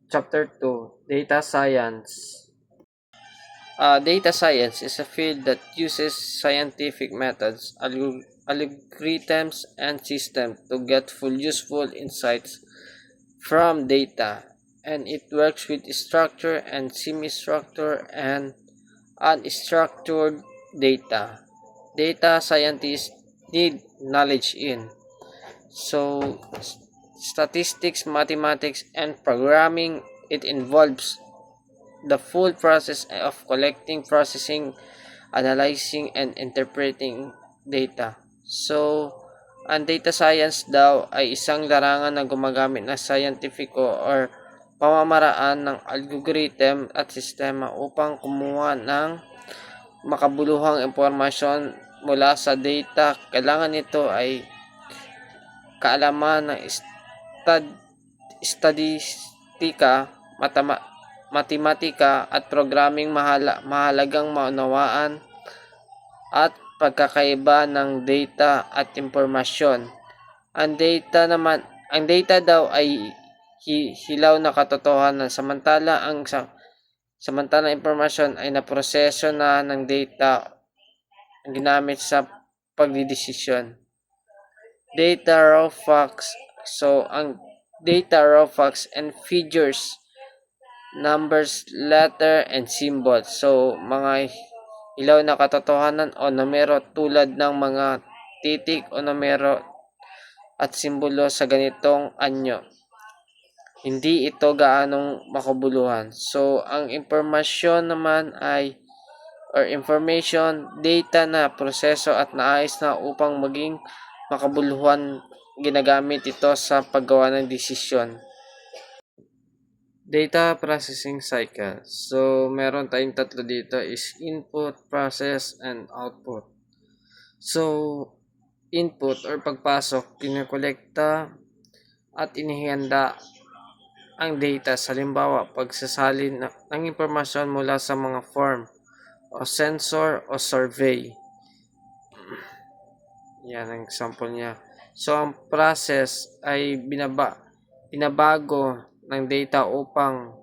Chapter 2, Data Science. Data science is a field that uses scientific methods, algorithms, and systems to get full useful insights from data, and it works with structured and semi-structured and unstructured data. Data scientists need knowledge in so statistics, mathematics, and programming. It involves the full process of collecting, processing, analyzing, and interpreting data. So, ang data science daw ay isang larangan na gumagamit ng scientifico or pamamaraan ng algorithm at sistema upang kumuha ng makabuluhang impormasyon mula sa data. Kailangan nito ay kaalaman ng statistika, matematika at programming. Mahalagang maunawaan at pagkakaiba ng data at impormasyon. Ang data daw ay hilaw na katotohanan, samantalang impormasyon ay naproseso na ng data ang ginamit sa pagdidesisyon. Data raw facts. So, ang data raw facts and figures, numbers, letter, and symbols. So, mga ilaw na katotohanan o numero tulad ng mga titik o numero at simbolo sa ganitong anyo. Hindi ito gaanong makabuluhan. So, ang impormasyon naman ay information, data na proseso at naayos na upang maging makabuluhan. Ginagamit ito sa paggawa ng desisyon. Data processing cycle. So, meron tayong tatlo dito is input, process, and output. So, input or pagpasok, kinokolekta at inihanda ang data. Halimbawa, pagsasalin ng impormasyon mula sa mga form o sensor o survey. Yan ang example niya. So, ang process ay binabago ng data upang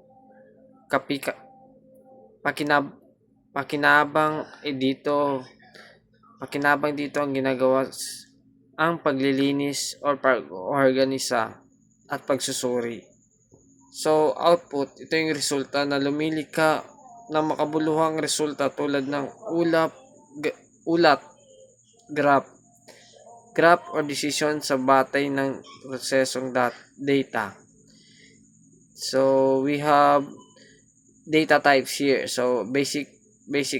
pakinabang dito ang ginagawa ang paglilinis o pag-organisa at pagsusuri. So, output, ito yung resulta na lumilika ng makabuluhang resulta tulad ng ulat, graph or decision sa batay ng prosesong data. So, we have data types here. So, basic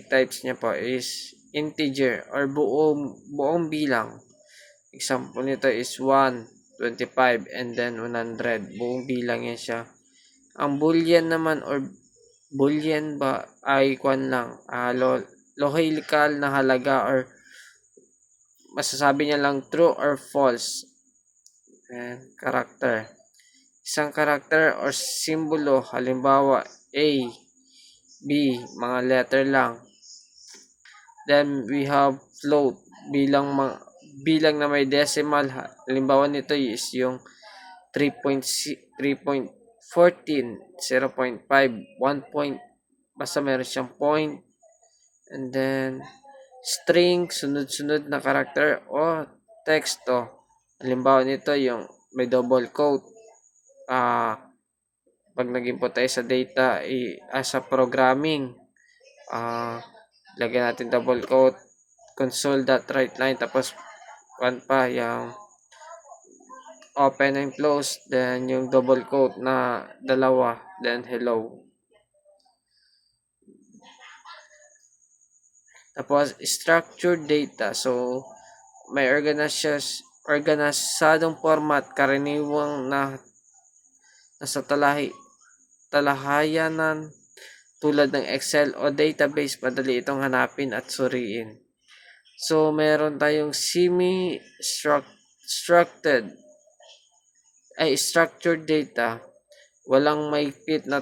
types niya po is integer or buong bilang. Example nito is 1, 25, and then 100. Buong bilang yan siya. Ang boolean naman or boolean ba ay logical na halaga or masasabi niya lang true or false. And character. Isang character or simbolo, halimbawa A, B, mga letter lang. Then we have float, bilang na may decimal. Halimbawa nito is yung 3.14, 0.5, 1 point, basta meron siyang point. And then string, sunod-sunod na karakter o teksto. Halimbawa nito yung may double quote. Pag nag-input tayo sa data sa programming, lagyan natin double quote, console.writeline, tapos yung open and close, then yung double quote na dalawa, then hello. Tapos, structured data. So, may organisadong format, karaniwang nasa talahayanan tulad ng Excel o database. Madali itong hanapin at suriin. So, meron tayong structured data. Walang maigpit na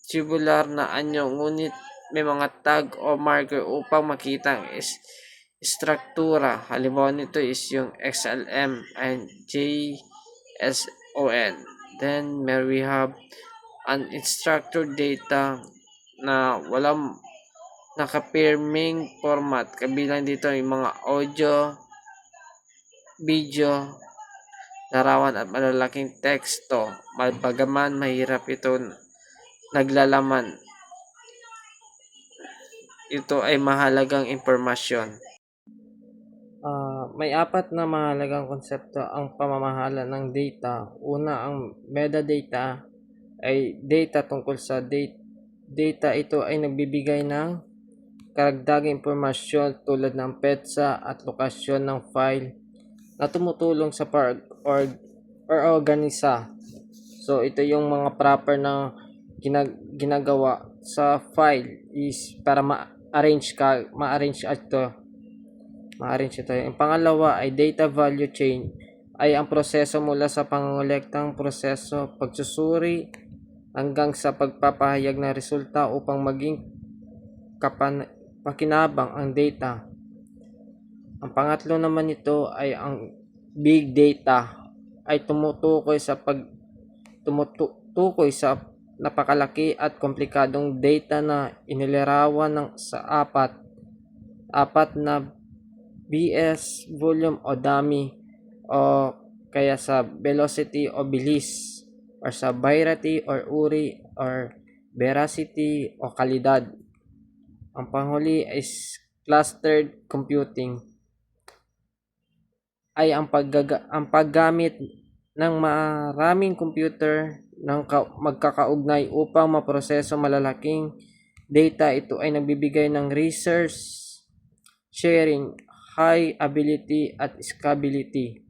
tubular na anyo, ngunit may mga tag o marker upang makita ang struktura. Halimbawa nito is yung XLM and JSON. Then we have unstructured data na walang nakapirming format. Kabilang dito yung mga audio, video, larawan at malalaking teksto. Bagaman mahirap ito naglalaman, ito ay mahalagang impormasyon. May apat na mahalagang konsepto ang pamamahala ng data. Una, ang metadata ay data tungkol sa data. Ito ay nagbibigay ng karagdagang impormasyon tulad ng petsa at lokasyon ng file na tumutulong sa organisa. So ito yung mga proper na ginagawa sa file is para ma-arrange ito. Ang pangalawa ay data value chain, ay ang proseso mula sa pangongolektang proseso, pagsusuri hanggang sa pagpapahayag ng resulta upang maging pakinabang ang data. Ang pangatlo naman nito ay ang big data, ay tumutukoy sa napakalaki at komplikadong data na inilarawan sa apat na BS, volume o dami, o kaya sa velocity o bilis, or sa variety or uri, or veracity o kalidad. Ang panghuli is clustered computing, ay ang paggamit ng maraming computer ng magkakaugnay upang maproseso malalaking data. Ito ay nagbibigay ng resource sharing, high ability at scalability.